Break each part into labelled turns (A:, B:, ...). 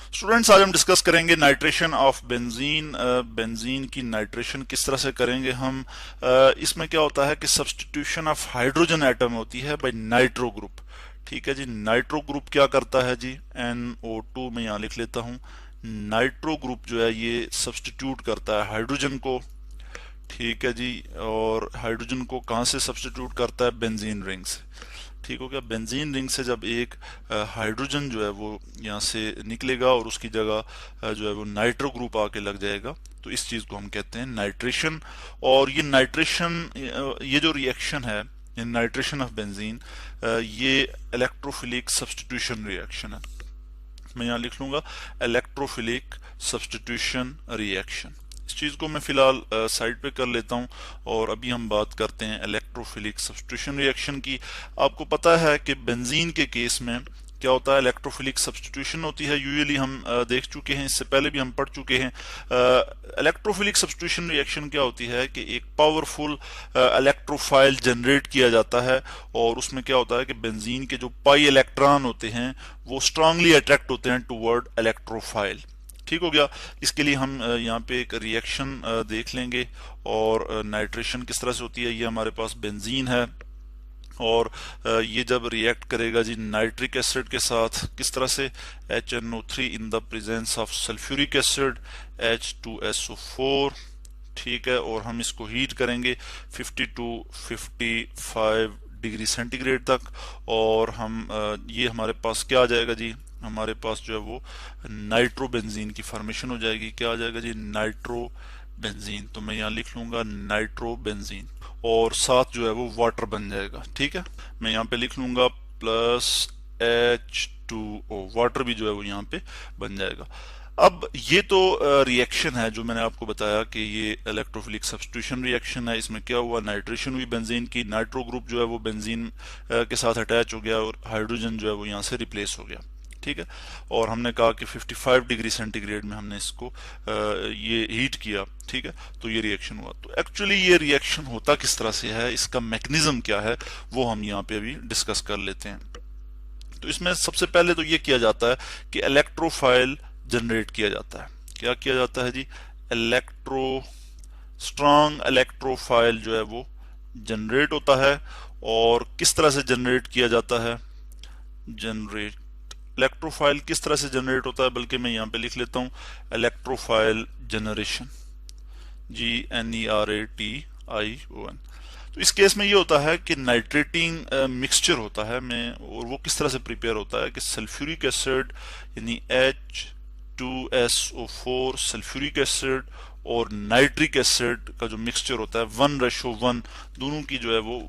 A: Students, आज हम discuss करेंगे नाइट्रेशन ऑफ बेंजीन। बेंजीन की नाइट्रेशन किस तरह से करेंगे हम। इसमें क्या होता है कि सब्स्टिट्यूशन ऑफ हाइड्रोजन एटम होती है बाय नाइट्रो ग्रुप। ठीक है जी, नाइट्रो ग्रुप क्या करता है जी, NO2 में यहाँ लिख लेता हूँ। नाइट्रो ग्रुप जो है ये सब्स्टिट्यूट करता है हाइड्रोजन को। ठीक है जी, और हाइड्रोजन को कहाँ से सब्स्टिट्यूट करता है? बेंजीन रिंग से। ठीक हो गया। बेंजीन रिंग से जब एक हाइड्रोजन जो है वो यहाँ से निकलेगा और उसकी जगह जो है वो नाइट्रो ग्रुप आके लग जाएगा, तो इस चीज को हम कहते हैं नाइट्रेशन। और ये नाइट्रेशन, ये जो रिएक्शन है, ये नाइट्रेशन ऑफ बेंजीन, ये इलेक्ट्रोफिलिक सब्स्टिट्यूशन रिएक्शन है। मैं यहाँ लिख लूंगा इलेक्ट्रोफिलिक सब्स्टिट्यूशन रिएक्शन। इस चीज को मैं फिलहाल साइड पे कर लेता हूँ और अभी हम बात करते हैं इलेक्ट्रोफिलिक सब्स्टिट्यूशन रिएक्शन की। आपको पता है कि बेंजीन के केस में क्या होता है, इलेक्ट्रोफिलिक सब्स्टिट्यूशन होती है। यूजुअली हम देख चुके हैं, इससे पहले भी हम पढ़ चुके हैं। इलेक्ट्रोफिलिक सब्स्टिट्यूशन रिएक्शन क्या होती है कि एक पावरफुल इलेक्ट्रोफाइल जनरेट किया जाता है और उसमें क्या होता है कि बेंजीन के जो पाई इलेक्ट्रॉन होते हैं वो स्ट्रांगली अट्रैक्ट होते हैं टुवर्ड इलेक्ट्रोफाइल। ठीक हो गया। इसके लिए हम यहाँ पे एक रिएक्शन देख लेंगे और नाइट्रेशन किस तरह से होती है। ये हमारे पास बेंजीन है और ये जब रिएक्ट करेगा जी नाइट्रिक एसिड के साथ, किस तरह से, HNO3 in the presence of sulphuric acid H2SO4। ठीक है, और हम इसको हीट करेंगे 50 to 55 डिग्री सेंटीग्रेड तक। और हम ये हमारे पास क्या आ जाएगा जी, हमारे पास जो है वो नाइट्रो बेंजीन की फॉर्मेशन हो जाएगी। क्या आ जाएगा जी, नाइट्रो बेंजीन। तो मैं यहाँ लिख लूंगा नाइट्रो बेंजीन और साथ जो है वो वाटर बन जाएगा। ठीक है, मैं यहाँ पे लिख लूंगा प्लस H2O, वाटर भी जो है वो यहाँ पे बन जाएगा। अब ये तो रिएक्शन है जो मैंने आपको बताया कि ये इलेक्ट्रोफिलिक सब्स्टिट्यूशन रिएक्शन है। इसमें क्या हुआ, नाइट्रेशन हुई बेंजीन की, नाइट्रो ग्रुप जो है वो बेंजीन के साथ अटैच हो गया और हाइड्रोजन जो है वो यहाँ से रिप्लेस हो गया। ठीक है, और हमने कहा कि 55 डिग्री सेंटीग्रेड में हमने इसको ये हीट किया। ठीक है, तो ये रिएक्शन हुआ। तो एक्चुअली ये रिएक्शन होता किस तरह से है, इसका मैकेनिज्म क्या है, वो हम यहाँ पे अभी डिस्कस कर लेते हैं। तो इसमें सबसे पहले तो ये किया जाता है कि इलेक्ट्रोफाइल जनरेट किया जाता है। क्या किया जाता है जी, स्ट्रॉन्ग इलेक्ट्रोफाइल जो है वो जनरेट होता है। और किस तरह से जनरेट किया जाता है, जनरेट इलेक्ट्रोफाइल किस तरह से जनरेट होता है, बल्कि मैं यहाँ पे लिख लेता हूँ इलेक्ट्रोफाइल जनरेशन, GNERATION। तो इस केस में ये होता है कि नाइट्रेटिंग मिक्सचर होता है में, और वो किस तरह से प्रिपेयर होता है कि सल्फ्यूरिक एसिड यानी H2SO4 सल्फ्यूरिक एसिड और नाइट्रिक एसिड का जो मिक्सचर होता है 1:1, दोनों की जो है वो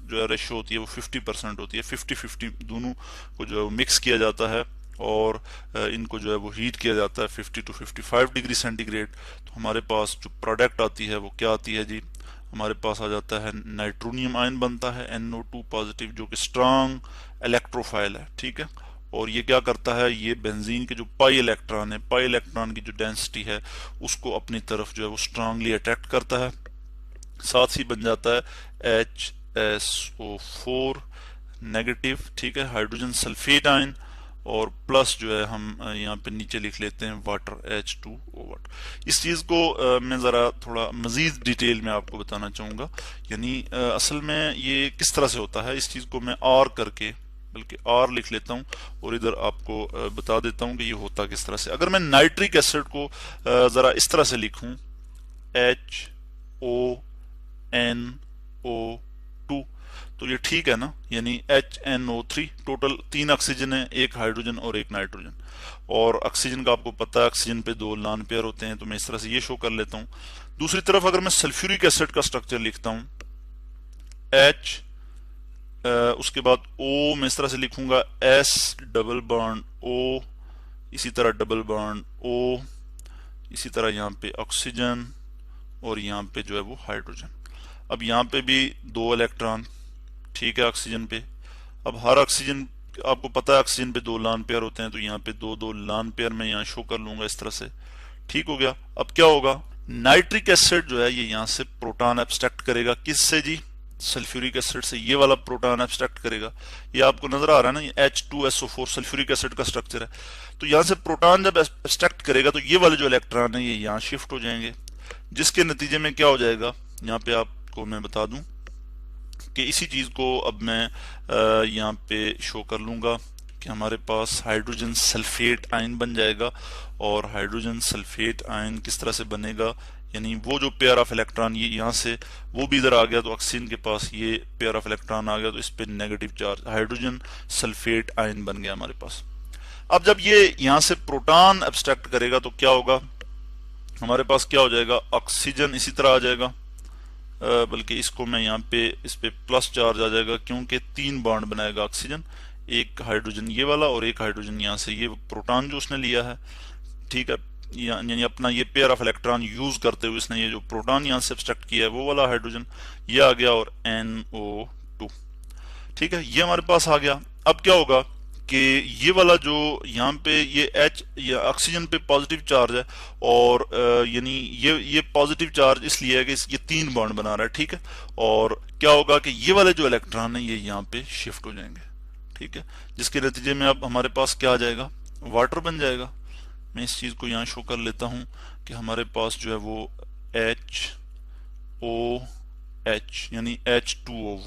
A: जो है रेशो होती है वो 50% होती है। 50-50 दोनों को जो है वो मिक्स किया जाता है और इनको जो है वो हीट किया जाता है 50 to 55 डिग्री सेंटीग्रेड। तो हमारे पास जो प्रोडक्ट आती है वो क्या आती है जी, हमारे पास आ जाता है नाइट्रोनियम आयन बनता है NO2 पॉजिटिव, जो कि स्ट्रांग इलेक्ट्रोफाइल है। ठीक है, और ये क्या करता है, ये बेंजीन के जो पाई इलेक्ट्रॉन है, पाई इलेक्ट्रॉन की जो डेंसिटी है उसको अपनी तरफ जो है वो स्ट्रांगली अट्रैक्ट करता है। साथ ही बन जाता है HSO4 नेगेटिव। ठीक है, हाइड्रोजन सल्फेट आयन, और प्लस जो है हम यहाँ पे नीचे लिख लेते हैं वाटर, H2O वाटर। इस चीज को मैं जरा थोड़ा मजीद डिटेल में आपको बताना चाहूंगा। यानी असल में ये किस तरह से होता है, इस चीज को मैं R करके, बल्कि R लिख लेता हूँ और इधर आपको बता देता हूँ कि ये होता किस तरह से। अगर मैं नाइट्रिक एसिड को जरा इस तरह से लिखूं, HONO2, तो ये ठीक है ना, यानी HNO3, टोटल 3 ऑक्सीजन है, एक हाइड्रोजन और एक नाइट्रोजन। और ऑक्सीजन का आपको पता है ऑक्सीजन पे 2 लॉन पेयर होते हैं, तो मैं इस तरह से ये शो कर लेता हूँ। दूसरी तरफ अगर मैं सल्फ्यूरिक एसिड का स्ट्रक्चर लिखता हूँ, H, उसके बाद O मैं इस तरह से लिखूंगा S डबल बॉन्ड O, इसी तरह डबल बॉन्ड O, इसी तरह यहाँ पे ऑक्सीजन और यहाँ पे जो है वो हाइड्रोजन। अब यहाँ पे भी 2 इलेक्ट्रॉन, ठीक है, ऑक्सीजन पे। अब हर ऑक्सीजन, आपको पता है ऑक्सीजन पे 2 लॉन पेयर होते हैं, तो यहाँ पे 2-2 लॉन पेयर मैं यहाँ शो कर लूंगा इस तरह से। ठीक हो गया। अब क्या होगा, नाइट्रिक एसिड जो है ये यहाँ से प्रोटॉन एब्स्ट्रैक्ट करेगा, किससे जी, सल्फ्यूरिक एसिड से ये वाला प्रोटॉन एब्स्ट्रैक्ट करेगा। ये आपको नजर आ रहा है ना, H2SO4 सल्फ्यूरिक एसिड का स्ट्रक्चर है। तो यहाँ से प्रोटॉन जब एब्स्ट्रैक्ट करेगा तो ये वाले जो इलेक्ट्रॉन है ये यहाँ शिफ्ट हो जाएंगे, जिसके नतीजे में क्या हो जाएगा, यहाँ पे आपको मैं बता दूं कि इसी चीज को अब मैं यहाँ पे शो कर लूंगा कि हमारे पास हाइड्रोजन सल्फेट आयन बन जाएगा। और हाइड्रोजन सल्फेट आयन किस तरह से बनेगा, यानी वो जो पेयर ऑफ इलेक्ट्रॉन ये यहाँ से वो भी इधर आ गया, तो ऑक्सीजन के पास ये पेयर ऑफ इलेक्ट्रॉन आ गया, तो इस पे negative charge, hydrogen sulphate ion बन गया हमारे पास। अब जब ये यहाँ से प्रोटॉन एब्स्ट्रैक्ट करेगा तो क्या होगा, हमारे पास क्या हो जाएगा, ऑक्सीजन इसी तरह आ जाएगा, बल्कि इसको मैं यहाँ पे इस पे प्लस चार्ज आ जाएगा, क्योंकि 3 बॉन्ड बनाएगा ऑक्सीजन, एक हाइड्रोजन ये वाला और एक हाइड्रोजन यहाँ से ये प्रोटॉन जो उसने लिया है, ठीक है, यानी अपना ये पेयर ऑफ इलेक्ट्रॉन यूज करते हुए इसने ये जो प्रोटॉन यहाँ से सब्सट्रैक्ट किया है वो वाला हाइड्रोजन ये आ गया, और NO2, ठीक है, ये हमारे पास आ गया। अब क्या होगा कि ये वाला जो यहाँ पे ये H या ऑक्सीजन पे पॉजिटिव चार्ज है, और यानी ये पॉजिटिव चार्ज इसलिए है कि ये 3 बॉन्ड बना रहा है, ठीक है, और क्या होगा कि ये वाले जो इलेक्ट्रॉन है ये यहाँ पे शिफ्ट हो जाएंगे, ठीक है, जिसके नतीजे में अब हमारे पास क्या आ जाएगा, वाटर बन जाएगा। मैं इस चीज को यहाँ शो कर लेता हूँ कि हमारे पास जो है वो HOH यानी H2O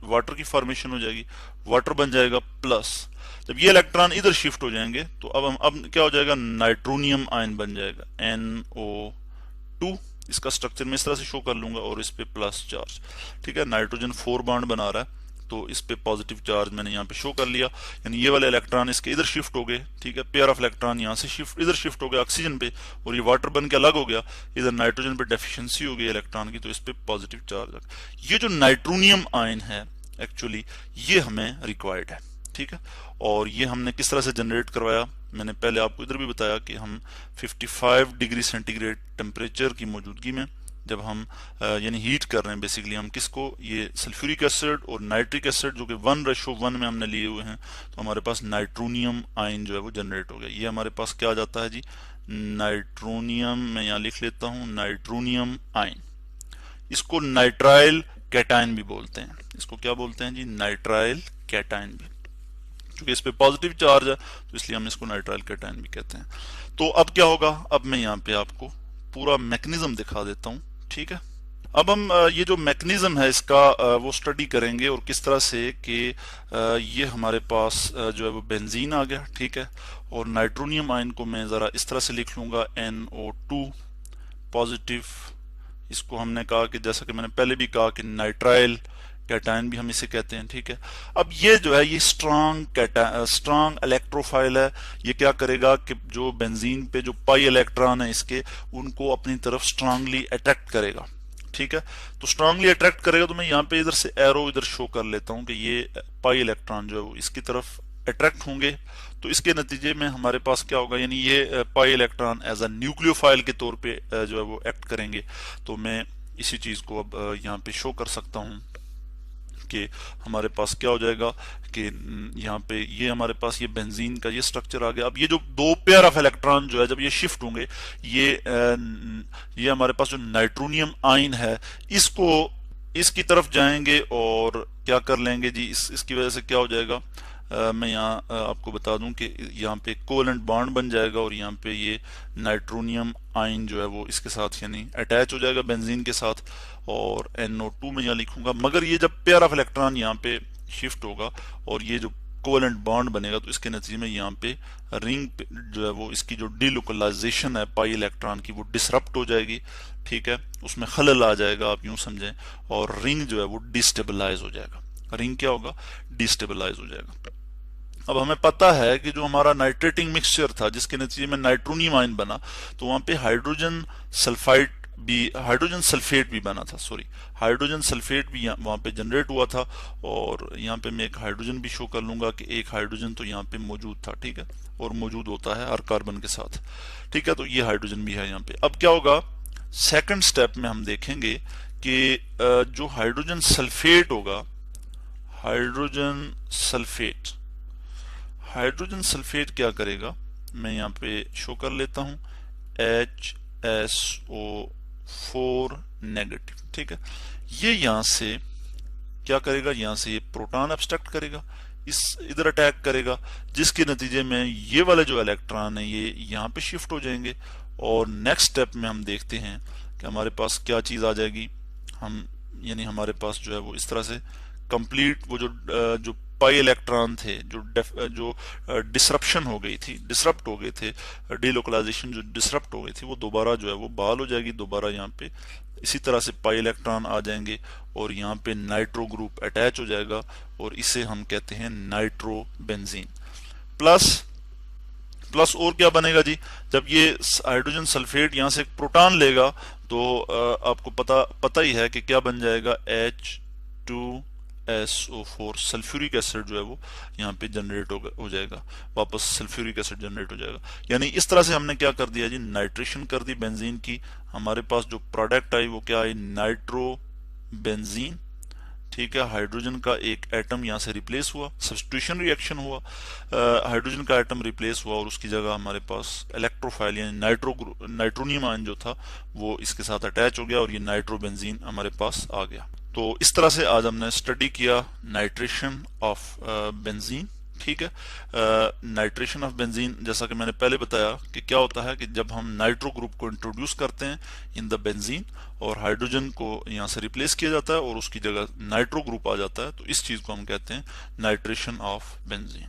A: वाटर की फॉर्मेशन हो जाएगी, वाटर बन जाएगा प्लस, जब ये इलेक्ट्रॉन इधर शिफ्ट हो जाएंगे तो अब क्या हो जाएगा, नाइट्रोनियम आयन बन जाएगा NO2, इसका स्ट्रक्चर मैं इस तरह से शो कर लूंगा, और इस पे प्लस चार्ज, ठीक है, नाइट्रोजन 4 बॉन्ड बना रहा है तो इस पे पॉजिटिव चार्ज मैंने यहाँ पे शो कर लिया, यानी ये वाले इलेक्ट्रॉन इसके इधर शिफ्ट हो गए, ठीक है, पेयर ऑफ इलेक्ट्रॉन यहाँ से इधर शिफ्ट हो गया ऑक्सीजन पे, और ये वाटर बन के अलग हो गया, इधर नाइट्रोजन पे डेफिशिएंसी हो गई इलेक्ट्रॉन की, तो इस पे पॉजिटिव चार्ज। ये जो नाइट्रोनियम आयन है एक्चुअली ये हमें रिक्वायर्ड है, ठीक है, और ये हमने किस तरह से जनरेट करवाया, मैंने पहले आपको इधर भी बताया कि हम 55 डिग्री सेंटीग्रेड टेम्परेचर की मौजूदगी में जब हम यानी हीट कर रहे हैं बेसिकली हम किसको, ये सल्फ्यूरिक एसिड और नाइट्रिक एसिड जो कि 1:1 में हमने लिए हुए हैं, तो हमारे पास नाइट्रोनियम आयन जो है वो जनरेट हो गया। ये हमारे पास क्या आ जाता है जी, नाइट्रोनियम, मैं यहाँ लिख लेता हूँ नाइट्रोनियम आयन। इसको नाइट्राइल कैटायन भी बोलते हैं, इसको क्या बोलते हैं जी, नाइट्राइल कैटायन भी, क्योंकि इस पे पॉजिटिव चार्ज है तो इसलिए हम इसको नाइट्राइल कैटायन भी कहते हैं। तो अब क्या होगा, अब मैं यहाँ पे आपको पूरा मैकेनिज्म दिखा देता हूँ, ठीक है। अब हम ये जो मैकेनिज्म है इसका वो स्टडी करेंगे, और किस तरह से कि ये हमारे पास जो है वो बेंजीन आ गया, ठीक है, और नाइट्रोनियम आयन को मैं जरा इस तरह से लिख लूंगा NO2 पॉजिटिव, इसको हमने कहा कि जैसा कि मैंने पहले भी कहा कि नाइट्राइल कैटायन भी हम इसे कहते हैं, ठीक है। अब ये जो है ये स्ट्रांग इलेक्ट्रोफाइल है, ये क्या करेगा कि जो बेंजीन पे जो पाई इलेक्ट्रॉन है इसके उनको अपनी तरफ स्ट्रांगली अट्रैक्ट करेगा, ठीक है। तो स्ट्रांगली अट्रैक्ट करेगा, तो मैं यहाँ पे इधर से एरो इधर शो कर लेता हूँ कि ये पाई इलेक्ट्रॉन जो है वो इसकी तरफ अट्रैक्ट होंगे, तो इसके नतीजे में हमारे पास क्या होगा, यानी ये pi electron as a nucleophile के तौर पे जो है वो एक्ट करेंगे। तो मैं इसी चीज को अब यहाँ पे शो कर सकता हूँ कि हमारे पास क्या हो जाएगा कि यहाँ पे ये हमारे पास ये बेंजीन का ये स्ट्रक्चर आ गया। अब ये जो 2 पेयर ऑफ इलेक्ट्रॉन जो है जब ये शिफ्ट होंगे, ये हमारे पास जो नाइट्रोनियम आयन है इसको इसकी तरफ जाएंगे और क्या कर लेंगे जी, इसकी वजह से क्या हो जाएगा, मैं यहाँ आपको बता दूं कि यहाँ पे कोवेलेंट बॉन्ड बन जाएगा, और यहाँ पे ये नाइट्रोनियम आयन जो है वो इसके साथ यानी अटैच हो जाएगा बेंजीन के साथ, और NO2 में यहाँ लिखूंगा। मगर ये जब पेयर ऑफ इलेक्ट्रॉन यहाँ पे शिफ्ट होगा और ये जो कोवेलेंट बॉन्ड बनेगा, तो इसके नतीजे में यहाँ पे रिंग जो है वो इसकी जो डिलोकलाइजेशन है पाई इलेक्ट्रॉन की वो डिसरप्ट हो जाएगी, ठीक है, उसमें खलल आ जाएगा आप यूं समझें, और रिंग जो है वो डिस्टेबलाइज हो जाएगा। रिंग क्या होगा, डिस्टेबलाइज हो जाएगा। अब हमें पता है कि जो हमारा नाइट्रेटिंग मिक्सचर था जिसके नतीजे में नाइट्रोनियम आयन बना, तो वहां पे हाइड्रोजन सल्फेट भी बना था, सॉरी हाइड्रोजन सल्फेट भी वहां पे जनरेट हुआ था, और यहाँ पे मैं एक हाइड्रोजन भी शो कर लूंगा कि एक हाइड्रोजन तो यहाँ पे मौजूद था, ठीक है, और मौजूद होता है हर कार्बन के साथ, ठीक है, तो ये हाइड्रोजन भी है यहाँ पे। अब क्या होगा, सेकंड स्टेप में हम देखेंगे कि जो हाइड्रोजन सल्फेट होगा, हाइड्रोजन सल्फेट क्या करेगा, मैं यहाँ पे शो कर लेता हूं HSO4 नेगेटिव, ठीक है, ये यहां से क्या करेगा, यहाँ से ये प्रोटॉन एब्स्ट्रैक्ट करेगा, इस इधर अटैक करेगा, जिसके नतीजे में ये वाले जो इलेक्ट्रॉन है ये यहाँ पे शिफ्ट हो जाएंगे। और नेक्स्ट स्टेप में हम देखते हैं कि हमारे पास क्या चीज आ जाएगी। हम यानी हमारे पास जो है वो इस तरह से कंप्लीट वो जो पाई इलेक्ट्रॉन थे, जो डिसरप्शन हो गई थी, डिसरप्ट हो गए थे, डीलोकलाइजेशन जो डिसरप्ट हो गई थी, वो दोबारा जो है वो बहाल हो जाएगी। दोबारा यहाँ पे इसी तरह से पाई इलेक्ट्रॉन आ जाएंगे और यहाँ पे नाइट्रो ग्रुप अटैच हो जाएगा और इसे हम कहते हैं नाइट्रो बेंजीन। प्लस प्लस और क्या बनेगा जी, जब ये हाइड्रोजन सल्फेट यहाँ से एक प्रोटॉन लेगा तो आपको पता ही है कि क्या बन जाएगा, H2SO4 सल्फ्यूरिक एसिड जो है वो यहाँ पे जनरेट हो जाएगा, वापस सल्फ्यूरिक एसिड जनरेट हो जाएगा। यानी इस तरह से हमने क्या कर दिया जी, नाइट्रेशन कर दी बेंजीन की। हमारे पास जो प्रोडक्ट आई वो क्या आई, नाइट्रो बेंजीन। ठीक है, हाइड्रोजन का एक एटम यहाँ से रिप्लेस हुआ, सब्स्टिट्यूशन रिएक्शन हुआ, हाइड्रोजन का एटम रिप्लेस हुआ और उसकी जगह हमारे पास इलेक्ट्रोफाइल यानी नाइट्रोनियम आयन जो था वो इसके साथ अटैच हो गया और ये नाइट्रोबेंजीन हमारे पास आ गया। तो इस तरह से आज हमने स्टडी किया नाइट्रेशन ऑफ बेंजीन। ठीक है, नाइट्रेशन ऑफ बेंजीन, जैसा कि मैंने पहले बताया कि क्या होता है कि जब हम नाइट्रो ग्रुप को इंट्रोड्यूस करते हैं इन द बेंजीन और हाइड्रोजन को यहाँ से रिप्लेस किया जाता है और उसकी जगह नाइट्रो ग्रुप आ जाता है, तो इस चीज को हम कहते हैं नाइट्रेशन ऑफ बेंजीन।